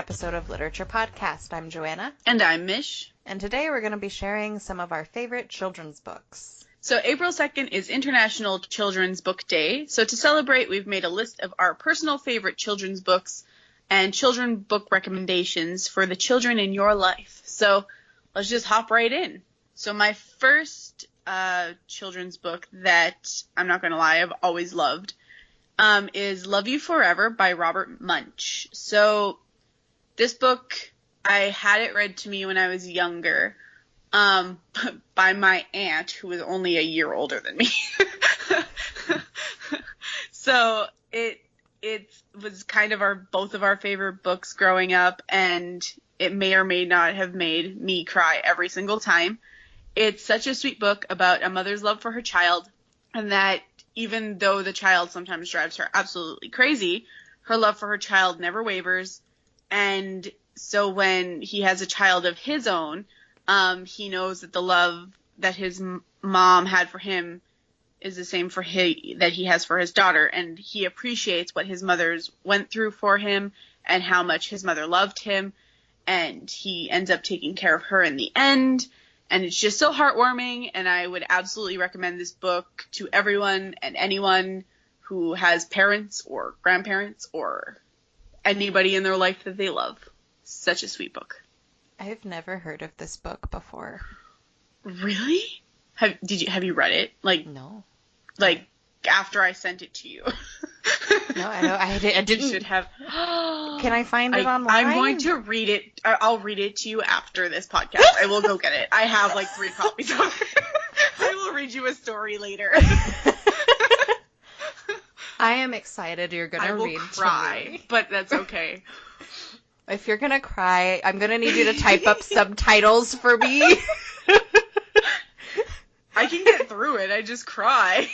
episode of Literature Podcast. I'm Joanna. And I'm Mich. And today we're going to be sharing some of our favorite children's books. So April 2nd is International Children's Book Day. So to celebrate, we've made a list of our personal favorite children's books and children's book recommendations for the children in your life. So let's just hop right in. So my first children's book that, I'm not going to lie, I've always loved is Love You Forever by Robert Munch. So this book, I had it read to me when I was younger by my aunt, who was only a year older than me. So it was kind of both of our favorite books growing up, and it may or may not have made me cry every single time. It's such a sweet book about a mother's love for her child, and that even though the child sometimes drives her absolutely crazy, her love for her child never wavers. And so when he has a child of his own, he knows that the love that his mom had for him is the same that he has for his daughter. And he appreciates what his mother's went through for him and how much his mother loved him. And he ends up taking care of her in the end. And it's just so heartwarming, and I would absolutely recommend this book to everyone and anyone who has parents or grandparents or anybody in their life that they love. Such a sweet book. I've never heard of this book before. Really? Have you read it? No. After I sent it to you. No, I didn't. You should have. Can I find it online? I'm going to read it. I'll read it to you after this podcast. I will go get it. I have 3 copies of it. I will read you a story later. I am excited you're going to read I will cry, to me. But that's okay. If you're going to cry, I'm going to need you to type up subtitles for me. I can get through it. I just cry.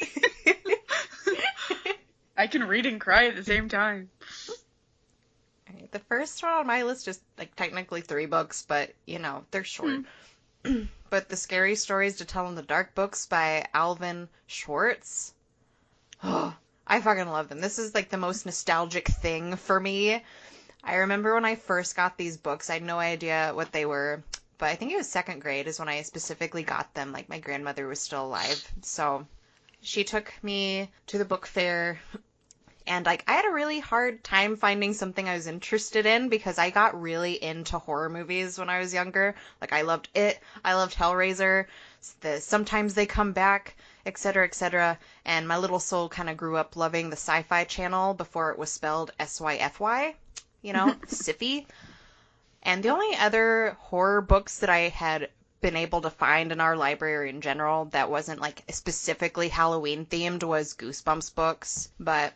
I can read and cry at the same time. Right, the first one on my list is technically 3 books, but they're short. But The Scary Stories to Tell in the Dark books by Alvin Schwartz. Oh, I fucking love them. This is the most nostalgic thing for me. I remember when I first got these books, I had no idea what they were. But I think it was 2nd grade is when I specifically got them. My grandmother was still alive. So she took me to the book fair. And I had a really hard time finding something I was interested in because I got really into horror movies when I was younger. I loved It. I loved Hellraiser. Sometimes They Come Back, etc., etc. And my little soul kind of grew up loving the Sci-Fi Channel before it was spelled S-Y-F-Y. Siffy. And the only other horror books that I had been able to find in our library in general that wasn't specifically Halloween themed was Goosebumps books. But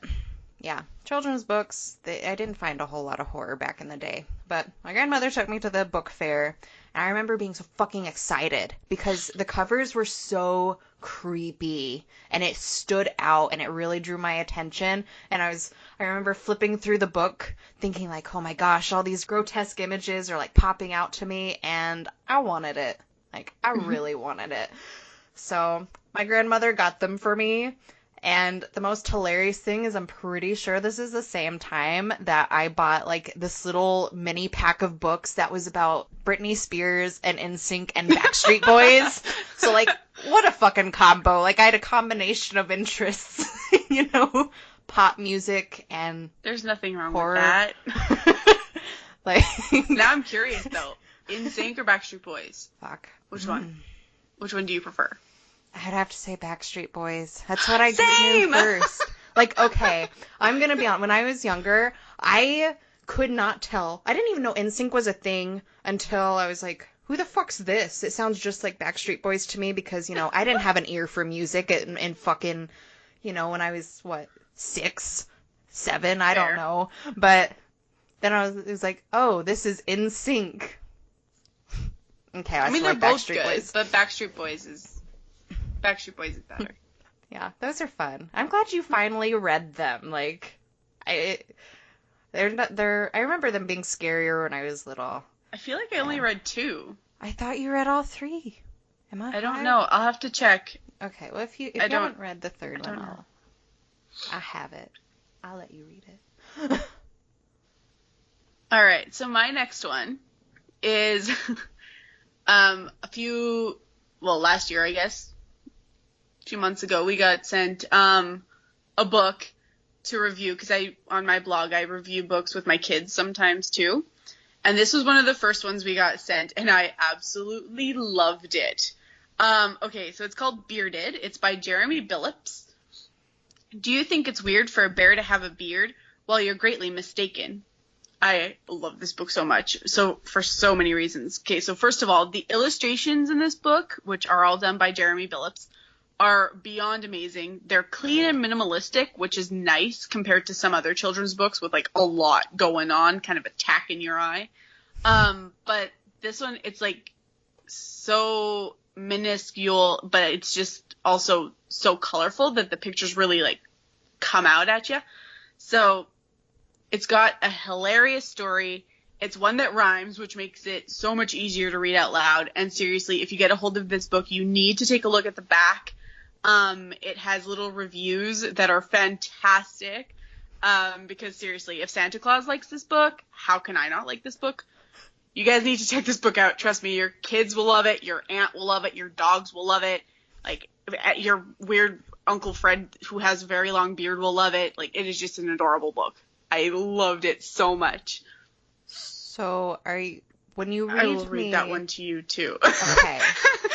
yeah, children's books, I didn't find a whole lot of horror back in the day. But my grandmother took me to the book fair, and I remember being so fucking excited because the covers were so creepy and it stood out and it really drew my attention. And I remember flipping through the book thinking oh my gosh, all these grotesque images are popping out to me, and I wanted it. I really wanted it. So my grandmother got them for me. And the most hilarious thing is I'm pretty sure this is the same time that I bought this little mini pack of books that was about Britney Spears and NSYNC and Backstreet Boys. So what a fucking combo. I had a combination of interests, pop music and there's nothing wrong horror. With that. Now I'm curious though. NSYNC or Backstreet Boys? Fuck. Which one? Which one do you prefer? I'd have to say Backstreet Boys. That's what I knew first. Okay, I'm going to be honest. When I was younger, I could not tell. I didn't even know NSYNC was a thing until I was who the fuck's this? It sounds just like Backstreet Boys to me because, I didn't have an ear for music and fucking, when I was, 6, 7, I don't know. But then it was oh, this is NSYNC. Okay, I mean, they're like both Backstreet good, Boys. but Backstreet Boys is better. Yeah, those are fun. I'm glad you finally read them. I remember them being scarier when I was little. I feel like I only read 2. I thought you read all 3. Am I? I don't know. I'll have to check. Okay, well if you haven't read the 3rd one, I have it. I'll let you read it. All right, so my next one is last year, I guess, a few months ago, we got sent a book to review because on my blog, I review books with my kids sometimes too. And this was one of the first ones we got sent, and I absolutely loved it. Okay, so it's called Bearded. It's by Jeremy Billups. Do you think it's weird for a bear to have a beard? Well, you're greatly mistaken. I love this book so much. So for so many reasons. Okay, so first of all, the illustrations in this book, which are all done by Jeremy Billups, are beyond amazing. They're clean and minimalistic, which is nice compared to some other children's books with like a lot going on, kind of attacking your eye. But this one, it's like so minuscule, but it's just also so colorful that the pictures really like come out at you. So it's got a hilarious story. It's one that rhymes, which makes it so much easier to read out loud. And seriously, if you get a hold of this book, you need to take a look at the back. It has little reviews that are fantastic. Because seriously, if Santa Claus likes this book, how can I not like this book? You guys need to check this book out. Trust me, your kids will love it. Your aunt will love it. Your dogs will love it. Like, your weird Uncle Fred, who has a very long beard, will love it. Like, it is just an adorable book. I loved it so much. So, when you read I will read that one to you, too. Okay.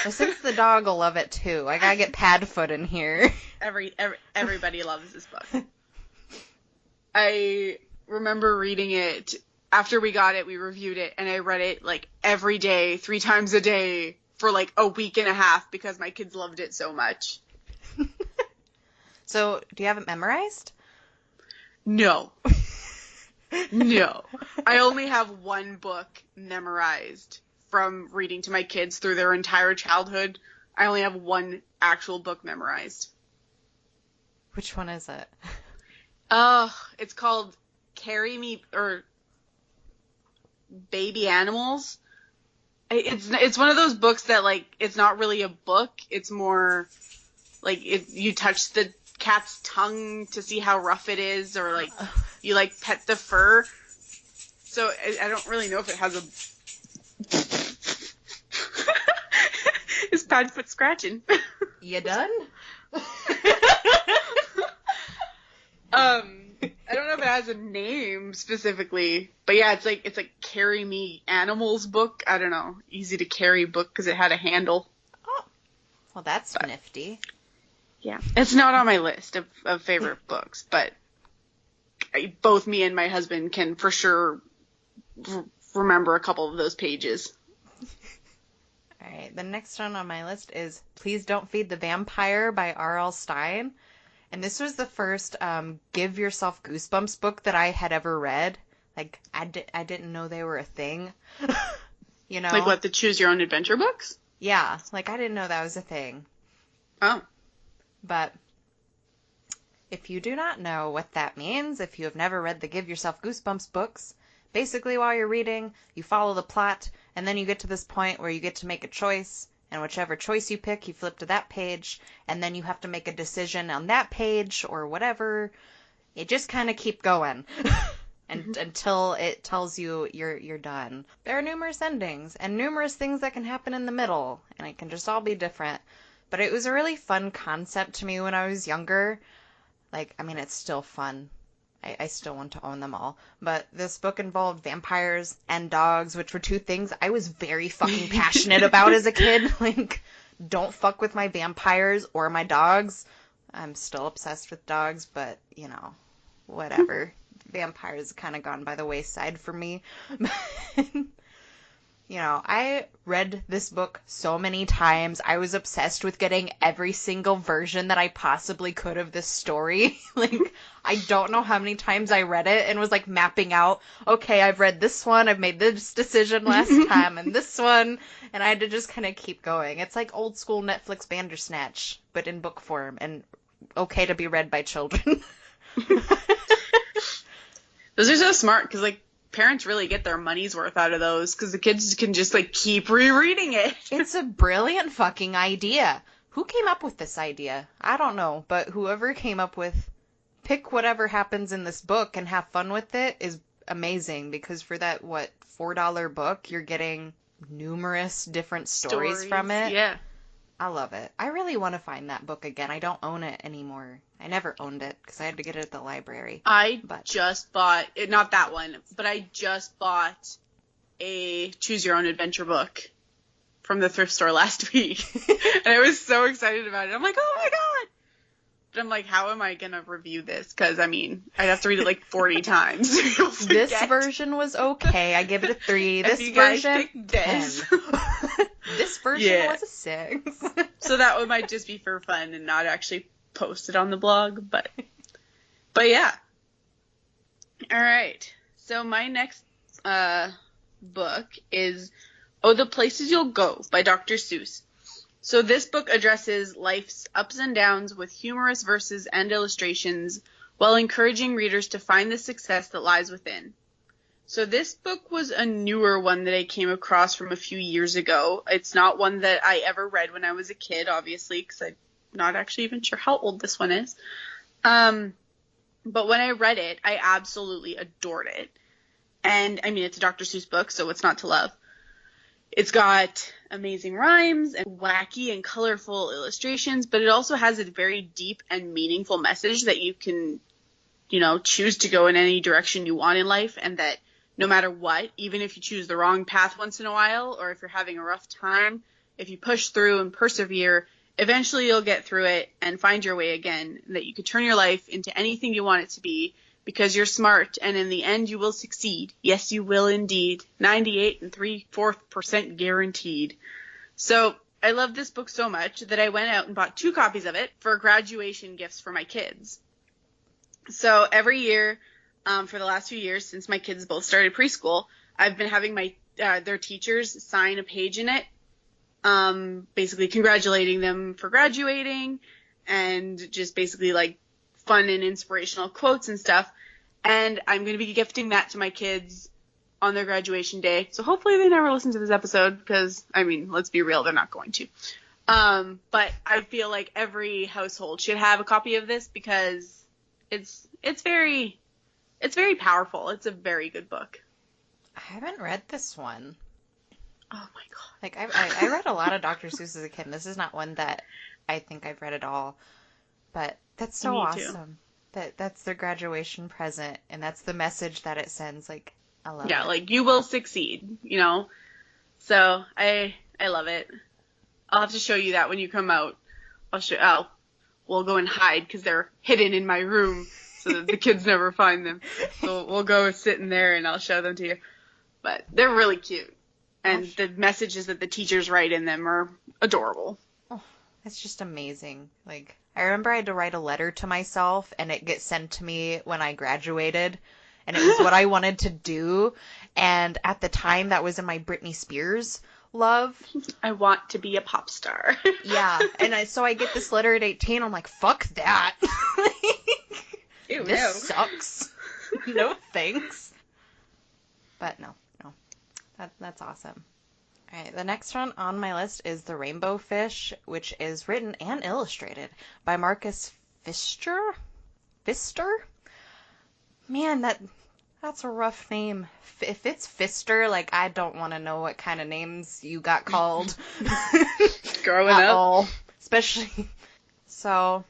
Well, since the dog will love it, too, I gotta get Padfoot in here. Everybody loves this book. I remember reading it. After we got it, we reviewed it, and I read it, like, every day, 3 times a day, for, like, a week and a half, because my kids loved it so much. So, do you have it memorized? No. No. I only have one book memorized from reading to my kids through their entire childhood. I only have one actual book memorized. Which one is it? It's called Carry Me, or Baby Animals. It's one of those books that, like, it's not really a book. It's more like you touch the cat's tongue to see how rough it is, or like you like pet the fur. So I don't really know if it has a. Is Padfoot scratching? You done? I don't know if it has a name specifically, but yeah, it's like Carry Me Animals book. I don't know, easy to carry book because it had a handle. Oh, well, that's nifty. Yeah, it's not on my list of favorite books, but both me and my husband can for sure remember a couple of those pages. All right, the next one on my list is Please Don't Feed the Vampire by R.L. Stine. And this was the first Give Yourself Goosebumps book that I had ever read. Like, I didn't know they were a thing. You know? Like what, the Choose Your Own Adventure books? Yeah, like I didn't know that was a thing. Oh. But if you do not know what that means, if you have never read the Give Yourself Goosebumps books, basically while you're reading, you follow the plot, and then you get to this point where you get to make a choice. And whichever choice you pick, you flip to that page, and then you have to make a decision on that page or whatever. You just kind of keep going and until it tells you you're done. There are numerous endings and numerous things that can happen in the middle, and it can just all be different. But it was a really fun concept to me when I was younger. Like, I mean, it's still fun. I still want to own them all. But this book involved vampires and dogs, which were two things I was very fucking passionate about as a kid. Like, don't fuck with my vampires or my dogs. I'm still obsessed with dogs, but, you know, whatever. Vampires kind of gone by the wayside for me. You know, I read this book so many times. I was obsessed with getting every single version that I possibly could of this story. Like, I don't know how many times I read it and was like mapping out, okay, I've read this one, I've made this decision last time, and this one, and I had to just kind of keep going. It's like old school Netflix Bandersnatch, but in book form, and okay to be read by children. Those are so smart, because, like, parents really get their money's worth out of those because the kids can just like keep rereading it. It's a brilliant fucking idea. Who came up with this idea? I don't know, but whoever came up with pick whatever happens in this book and have fun with it is amazing because for that, what, $4 book, you're getting numerous different stories from Stories. it. Yeah. I love it. I really want to find that book again. I don't own it anymore. I never owned it because I had to get it at the library. I But just bought, not that one, but I just bought a Choose Your Own Adventure book from the thrift store last week. And I was so excited about it. I'm like, oh my God. But I'm like, how am I going to review this? Because, I mean, I'd have to read it like 40 times. this version was okay. I give it a 3. This you guys version, pick this. 10. This version Yeah. was a 6. So that one might just be for fun and not actually posted on the blog. But yeah. All right. So my next book is Oh, the Places You'll Go by Dr. Seuss. So this book addresses life's ups and downs with humorous verses and illustrations while encouraging readers to find the success that lies within. So this book was a newer one that I came across from a few years ago. It's not one that I ever read when I was a kid, obviously, because I'm not actually even sure how old this one is. But when I read it, I absolutely adored it. And, I mean, it's a Dr. Seuss book, so what's not to love? It's got amazing rhymes and wacky and colorful illustrations, but it also has a very deep and meaningful message that you can, choose to go in any direction you want in life, and that no matter what, even if you choose the wrong path once in a while, or if you're having a rough time, if you push through and persevere, eventually you'll get through it and find your way again, and that you could turn your life into anything you want it to be, because you're smart, and in the end you will succeed. Yes, you will indeed. 98 3/4% guaranteed. So I love this book so much that I went out and bought 2 copies of it for graduation gifts for my kids. So every year, for the last few years, since my kids both started preschool, I've been having their teachers sign a page in it, basically congratulating them for graduating, and just basically like fun and inspirational quotes and stuff. And I'm going to be gifting that to my kids on their graduation day. So hopefully they never listen to this episode because, I mean, let's be real, they're not going to. But I feel like every household should have a copy of this because it's very powerful. It's a very good book. I haven't read this one. Oh my God. Like, I read a lot of Dr. Seuss as a kid, and this is not one that I think I've read at all. But that's so awesome. That's their graduation present, and that's the message that it sends. Like, I love it. Yeah, like, you will succeed, So, I love it. I'll have to show you that when you come out. We'll go and hide because they're hidden in my room so that the kids never find them. So we'll go sit in there and I'll show them to you. But they're really cute. And the messages that the teachers write in them are adorable. Oh, it's just amazing. Like, I remember I had to write a letter to myself, and it gets sent to me when I graduated, and it was what I wanted to do, and at the time, that was in my Britney Spears love. I want to be a pop star. Yeah, and so I get this letter at 18, I'm like, fuck that. Ew, this no. sucks. No thanks. But no. That's awesome. All right, the next one on my list is The Rainbow Fish, which is written and illustrated by Marcus Pfister? Man, that's a rough name. If it's Pfister, like, I don't want to know what kind of names you got called. Growing up. All. Especially. So,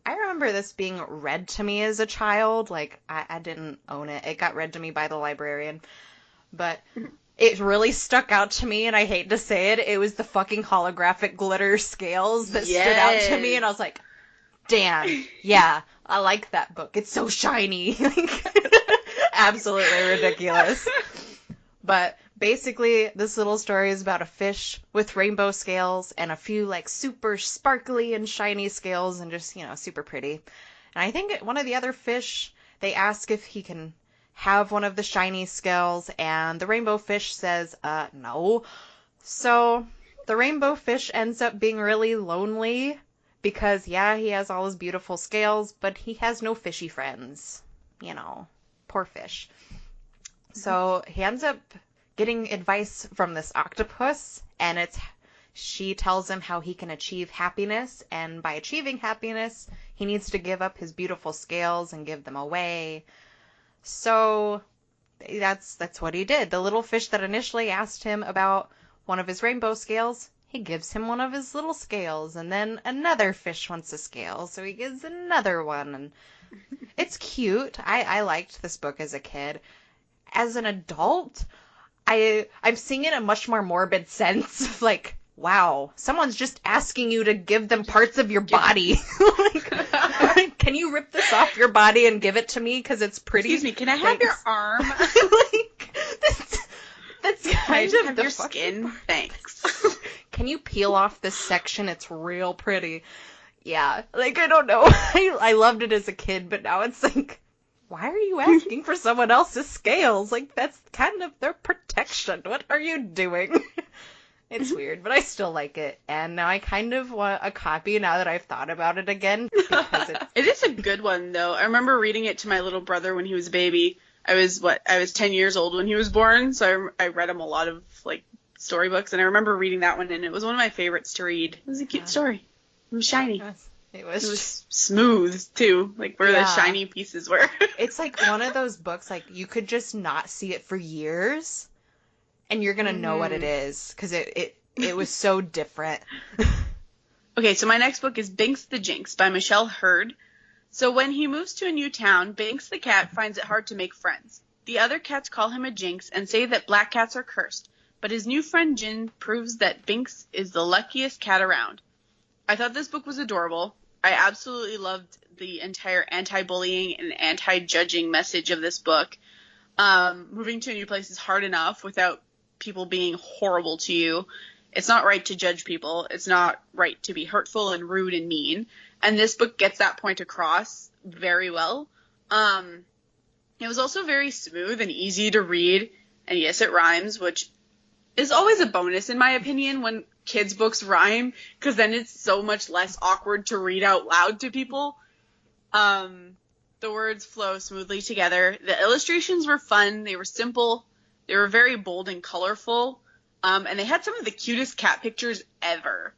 I remember this being read to me as a child. Like, I didn't own it. It got read to me by the librarian. But it really stuck out to me, and I hate to say it, it was the fucking holographic glitter scales that stood out to me, and I was like, damn, yeah, I like that book. It's so shiny. Absolutely ridiculous. But basically, this little story is about a fish with rainbow scales and a few, like, super sparkly and shiny scales and just, super pretty. And I think one of the other fish, they ask if he can have one of the shiny scales, and the rainbow fish says, no. So the rainbow fish ends up being really lonely because, yeah, he has all his beautiful scales, but he has no fishy friends. Poor fish. So he ends up getting advice from this octopus, and she tells him how he can achieve happiness, and by achieving happiness, he needs to give up his beautiful scales and give them away. So That's what he did. The little fish that initially asked him about one of his rainbow scales, he gives him one of his little scales, and then another fish wants a scale, so he gives another one, and it's cute. I liked this book as a kid. As an adult, I'm seeing it in a much more morbid sense of like, wow, someone's just asking you to give them parts of your body. Like, can you rip this off your body and give it to me because it's pretty? Excuse me, can I have your arm? Like, that's Can I kind just of have the your fucking skin? Thanks. Can you peel off this section? It's real pretty. Yeah, like, I don't know. I loved it as a kid, but now it's like, why are you asking for someone else's scales? Like, that's kind of their protection. What are you doing? It's weird, but I still like it. And now I kind of want a copy now that I've thought about it again. Because It is a good one, though. I remember reading it to my little brother when he was a baby. I was 10 years old when he was born, so I read him a lot of, like, storybooks, and I remember reading that one, and it was one of my favorites to read. It was a cute story. It was shiny. It It was was smooth, too, like where the shiny pieces were. It's like one of those books, like, you could just not see it for years, and you're gonna know what it is, because it was so different. Okay, so my next book is Binks the Jinx by Michelle Hurd. So when he moves to a new town, Binks the cat finds it hard to make friends. The other cats call him a jinx and say that black cats are cursed, but his new friend Jin proves that Binks is the luckiest cat around. I thought this book was adorable. I absolutely loved the entire anti-bullying and anti-judging message of this book. Moving to a new place is hard enough without people being horrible to you. It's not right to judge people. It's not right to be hurtful and rude and mean. And this book gets that point across very well. It was also very smooth and easy to read. And yes, it rhymes, which is always a bonus in my opinion when kids' books rhyme, because then it's so much less awkward to read out loud to people. The words flow smoothly together. The illustrations were fun. They were simple. They were very bold and colorful. And they had some of the cutest cat pictures ever.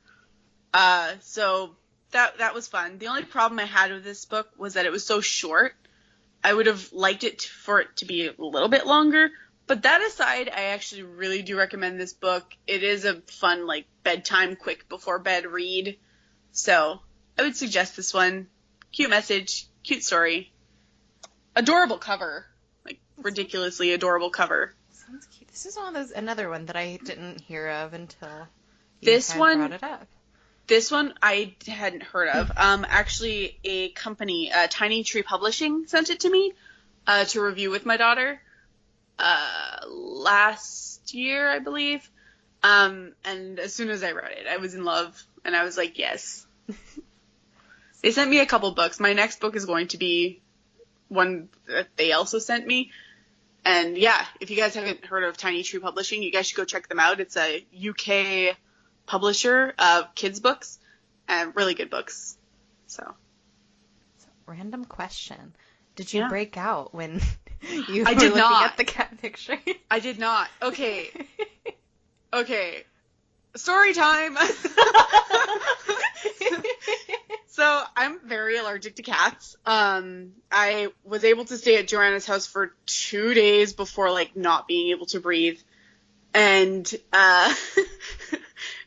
So that was fun. The only problem I had with this book was that it was so short. I would have liked it for it to be a little bit longer. But that aside, I actually really do recommend this book. It is a fun, like, bedtime, quick before bed read. So I would suggest this one. Cute message, cute story. Adorable cover. Like, ridiculously adorable cover. Sounds cute. This is another one that I didn't hear of until you brought it up. This one I hadn't heard of. Actually, a company, Tiny Tree Publishing, sent it to me to review with my daughter last year, I believe. And as soon as I read it, I was in love, and I was like, yes. They sent me a couple books. My next book is going to be one that they also sent me. And yeah, if you guys haven't heard of Tiny Tree Publishing, you guys should go check them out. It's a UK publisher of kids' books, and really good books. So, random question. Did you break out when you I were did looking not. at the cat picture? I did not. Okay. Story time. So I'm very allergic to cats. I was able to stay at Joanna's house for 2 days before, like, not being able to breathe. And,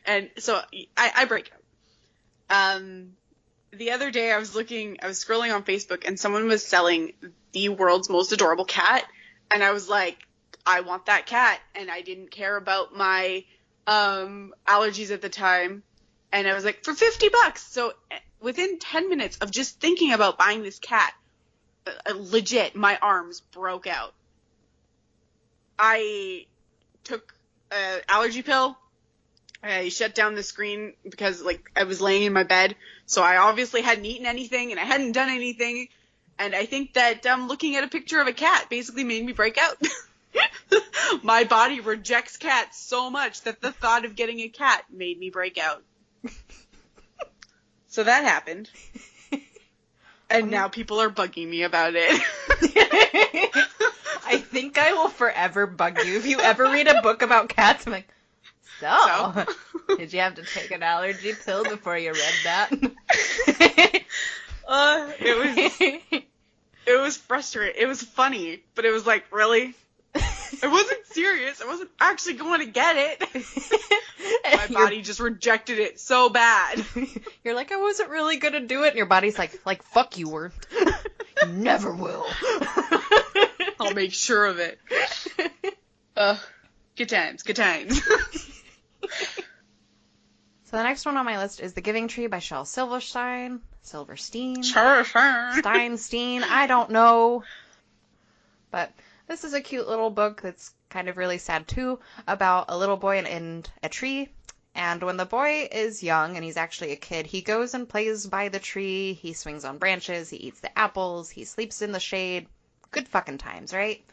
and so I break out. The other day I was scrolling on Facebook, and someone was selling the world's most adorable cat. And I was like, I want that cat. And I didn't care about my, allergies at the time. And I was like, for $50. So within 10 minutes of just thinking about buying this cat, legit, my arms broke out. I took an allergy pill. I shut down the screen because, like, I was laying in my bed, so I obviously hadn't eaten anything and I hadn't done anything. And I think that looking at a picture of a cat basically made me break out. My body rejects cats so much that the thought of getting a cat made me break out. So that happened. And now people are bugging me about it. I think I will forever bug you. If you ever read a book about cats, I'm like, so? Did you have to take an allergy pill before you read that? It was frustrating. It was funny, but it was like, really? I wasn't serious. I wasn't actually going to get it. My body just rejected it so bad. You're like, I wasn't really going to do it. And your body's like, fuck you weren't. You never will. I'll make sure of it. Good times, good times. So the next one on my list is The Giving Tree by Shel Silverstein. Silverstein? Sure. Steinstein? I don't know. But this is a cute little book that's kind of really sad too, about a little boy and a tree. And when the boy is young and he's actually a kid, he goes and plays by the tree. He swings on branches. He eats the apples. He sleeps in the shade. Good fucking times, right?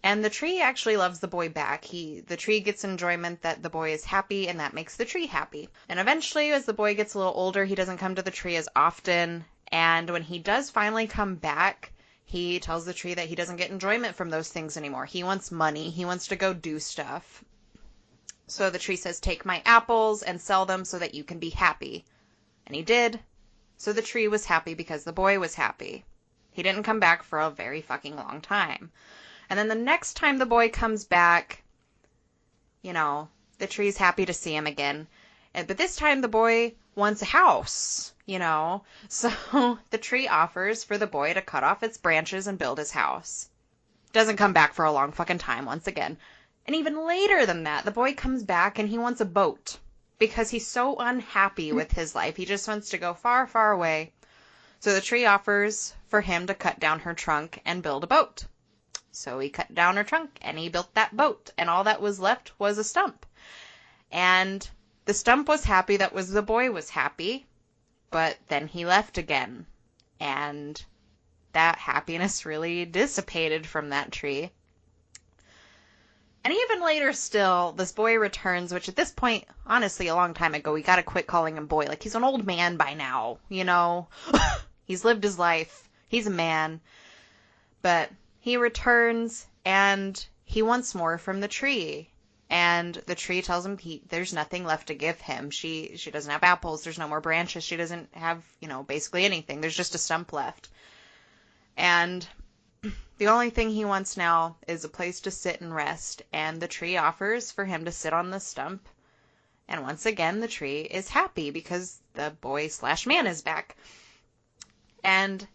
And the tree actually loves the boy back. The tree gets enjoyment that the boy is happy, and that makes the tree happy. And eventually, as the boy gets a little older, he doesn't come to the tree as often. And when he does finally come back, he tells the tree that he doesn't get enjoyment from those things anymore. He wants money. He wants to go do stuff. So the tree says, take my apples and sell them so that you can be happy. And he did. So the tree was happy because the boy was happy. He didn't come back for a very fucking long time. And then the next time the boy comes back, the tree's happy to see him again. But this time the boy wants a house, So the tree offers for the boy to cut off its branches and build his house. Doesn't come back for a long fucking time once again. And even later than that, the boy comes back and he wants a boat. Because he's so unhappy with his life. He just wants to go far, far away. So the tree offers for him to cut down her trunk and build a boat. So he cut down her trunk and he built that boat. And all that was left was a stump. And the stump was happy. That was the boy was happy. But then he left again. And that happiness really dissipated from that tree. And even later still, this boy returns, which at this point, honestly, a long time ago, we gotta quit calling him boy. Like, he's an old man by now, He's lived his life. He's a man. But he returns, and he wants more from the tree. And the tree tells him there's nothing left to give him. She doesn't have apples. There's no more branches. She doesn't have, basically anything. There's just a stump left. And the only thing he wants now is a place to sit and rest. And the tree offers for him to sit on the stump. And once again, the tree is happy because the boy/man is back. And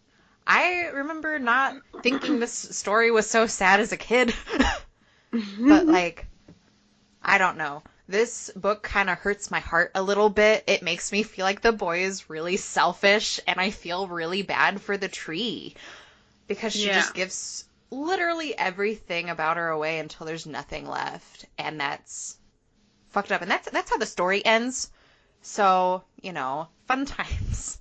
I remember not thinking this story was so sad as a kid. But, I don't know. This book kind of hurts my heart a little bit. It makes me feel like the boy is really selfish, and I feel really bad for the tree. Because she just gives literally everything about her away until there's nothing left. And that's fucked up. And that's how the story ends. So, fun times.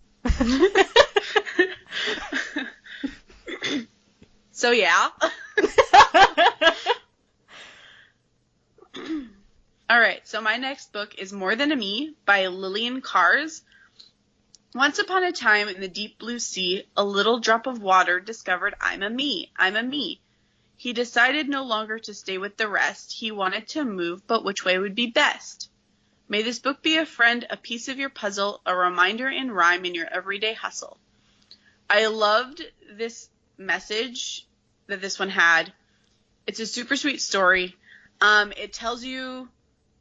So, yeah. All right, so my next book is More Than a Me by Lillian Cars. Once upon a time in the deep blue sea, a little drop of water discovered I'm a me. He decided no longer to stay with the rest. He wanted to move, but which way would be best? May this book be a friend, a piece of your puzzle, a reminder in rhyme in your everyday hustle. I loved this message that this one had. It's a super sweet story. It tells you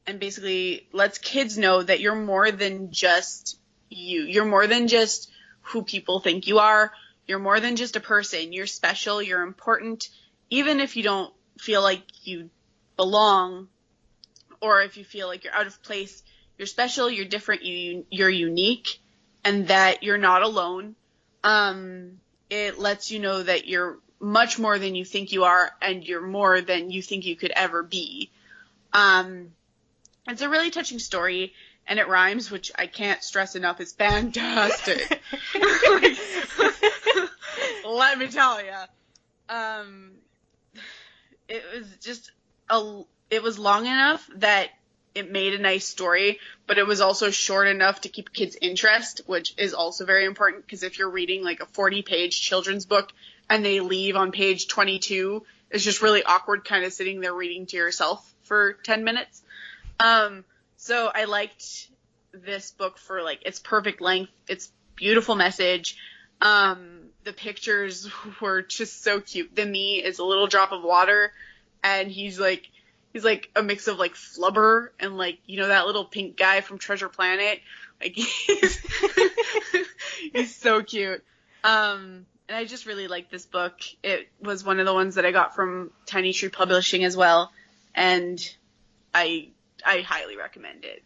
and basically lets kids know that you're more than just you. You're more than just who people think you are. You're more than just a person. You're special. You're important. Even if you don't feel like you belong or if you feel like you're out of place, you're special. You're different. You're unique and that you're not alone. It lets you know that you're much more than you think you are and you're more than you think you could ever be. It's a really touching story, and it rhymes, which I can't stress enough is fantastic. Let me tell you. It was just it was long enough that it made a nice story, but it was also short enough to keep kids' interest, which is also very important, because if you're reading like a 40-page children's book and they leave on page 22, it's just really awkward kind of sitting there reading to yourself for 10 minutes. So I liked this book for its perfect length, its beautiful message. The pictures were just so cute. The me is a little drop of water, and he's like a mix of like Flubber and like, you know, that little pink guy from Treasure Planet. Like he's so cute. And I just really like this book. It was one of the ones that I got from Tiny Tree Publishing as well, and I highly recommend it.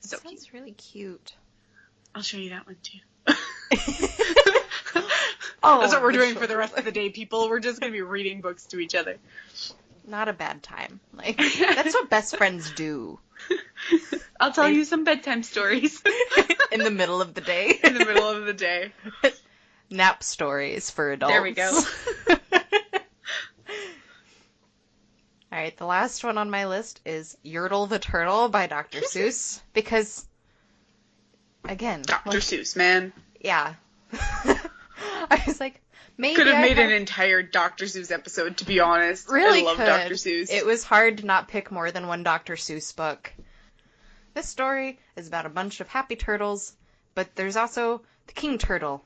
So sounds cute. really cute. I'll show you that one too. Oh, that's what we're doing for the rest of the day, people. We're just gonna be reading books to each other. Not a bad time. Like, that's what best friends do. I'll tell you some bedtime stories. In the middle of the day. In the middle of the day. Nap stories for adults. There we go. Alright, the last one on my list is Yertle the Turtle by Dr. Seuss. Because, again... Dr. Seuss, man. Yeah. I was like, maybe could have made an entire Dr. Seuss episode, to be honest. Really I love could. Dr. Seuss. It was hard to not pick more than one Dr. Seuss book. This story is about a bunch of happy turtles, but there's also the King Turtle.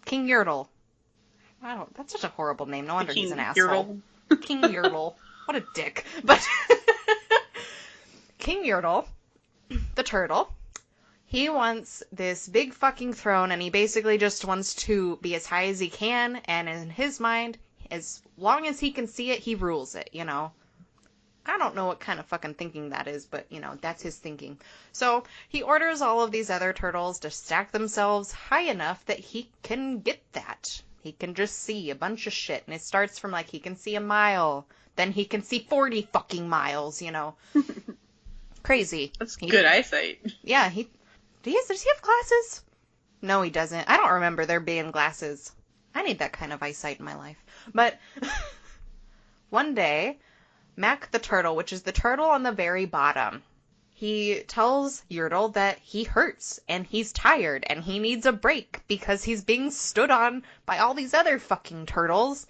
King Yertle. That's such a horrible name. No wonder he's an asshole. Yertle. King Yertle. What a dick. But King Yertle, the turtle, he wants this big fucking throne, and he basically just wants to be as high as he can, and in his mind, as long as he can see it, he rules it, you know? I don't know what kind of fucking thinking that is, but, you know, that's his thinking. So, he orders all of these other turtles to stack themselves high enough that he can get that. He can just see a bunch of shit, and it starts from, like, he can see a mile, then he can see 40 fucking miles, you know? Crazy. That's good eyesight. Yeah, does he have glasses? No, he doesn't. I don't remember there being glasses. I need that kind of eyesight in my life. But one day, Mac the turtle, which is the turtle on the very bottom, he tells Yertle that he hurts and he's tired and he needs a break because he's being stood on by all these other fucking turtles.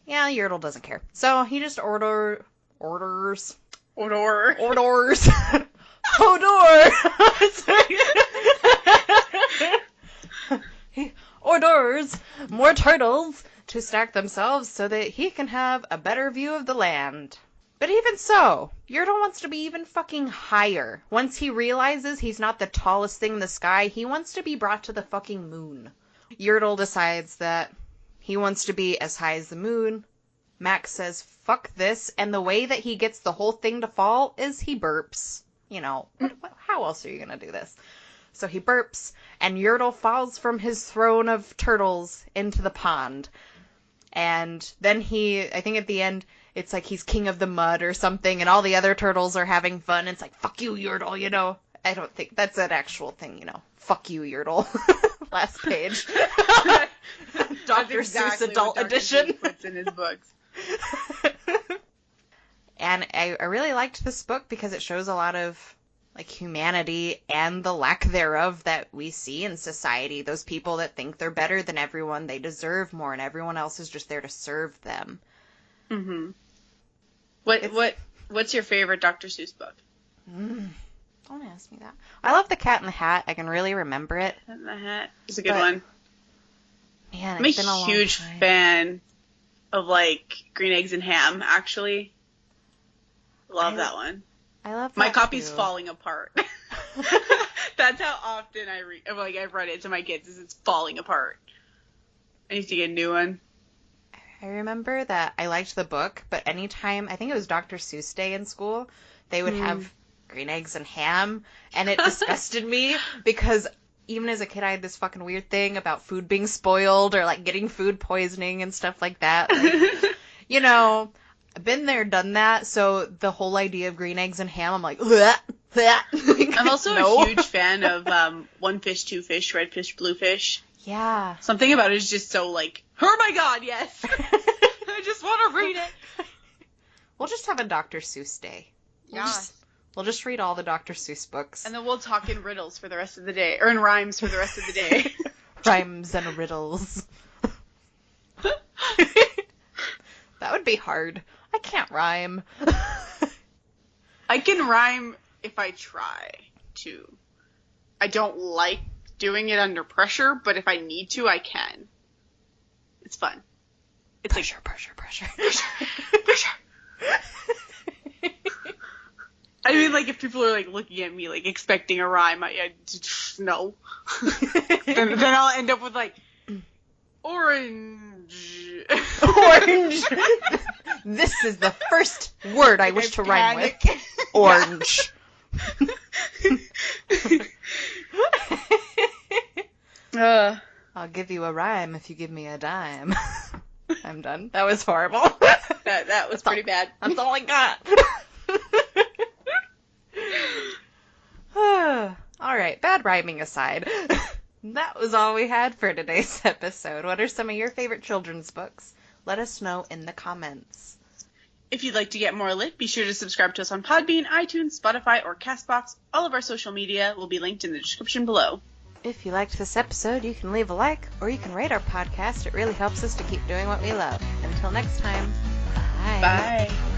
Yeah, Yertle doesn't care. So he just orders. Hodor! He orders more turtles to stack themselves so that he can have a better view of the land. But even so, Yertle wants to be even fucking higher. Once he realizes he's not the tallest thing in the sky, he wants to be brought to the fucking moon. Yertle decides that he wants to be as high as the moon. Max says, fuck this, and the way that he gets the whole thing to fall is he burps. You know, how else are you going to do this? So he burps, and Yertle falls from his throne of turtles into the pond. And then I think at the end, it's like he's king of the mud or something, and all the other turtles are having fun. It's like, fuck you, Yertle, you know? I don't think that's an actual thing, you know? Fuck you, Yertle. Last page. Dr. Seuss Adult Edition. Seuss puts in his books. And I really liked this book because it shows a lot of like humanity and the lack thereof that we see in society. Those people that think they're better than everyone, they deserve more, and everyone else is just there to serve them. Mm-hmm. What's your favorite Dr. Seuss book? Don't ask me that. I love The Cat in the Hat. I can really remember it. Cat in the Hat is a good one. Man, I'm it's been a long huge time. fan of like Green Eggs and Ham, actually. Love that one. I love that My copy's too. falling apart. That's how often I've read it to my kids, is it's falling apart. I need to get a new one. I remember that I liked the book, but anytime, I think it was Dr. Seuss Day in school, they would have Green Eggs and Ham, and it disgusted me because even as a kid I had this fucking weird thing about food being spoiled or like getting food poisoning and stuff like that. Like, you know, I've been there, done that, so the whole idea of Green Eggs and Ham, I'm like, bleh, bleh. I'm also a huge fan of One Fish, Two Fish, Red Fish, Blue Fish. Yeah. Something about it is just so like, oh my god, yes! I just want to read it! We'll just have a Dr. Seuss Day. We'll just read all the Dr. Seuss books. And then we'll talk in riddles for the rest of the day, or in rhymes for the rest of the day. Rhymes and riddles. That would be hard. I can't rhyme. I can rhyme if I try to. I don't like doing it under pressure, but if I need to, I can. It's fun. It's pressure, pressure, pressure. pressure. I mean, like, if people are, like, looking at me, like, expecting a rhyme, no. then I'll end up with, like, orange. Orange. This is the first word I wish to rhyme with. Orange. I'll give you a rhyme if you give me a dime. I'm done. That was horrible. That was pretty bad. That's all I got. All right, bad rhyming aside, that was all we had for today's episode. What are some of your favorite children's books? Let us know in the comments. If you'd like to get more lit, be sure to subscribe to us on Podbean, iTunes, Spotify, or Castbox. All of our social media will be linked in the description below. If you liked this episode, you can leave a like, or you can rate our podcast. It really helps us to keep doing what we love. Until next time, bye. Bye.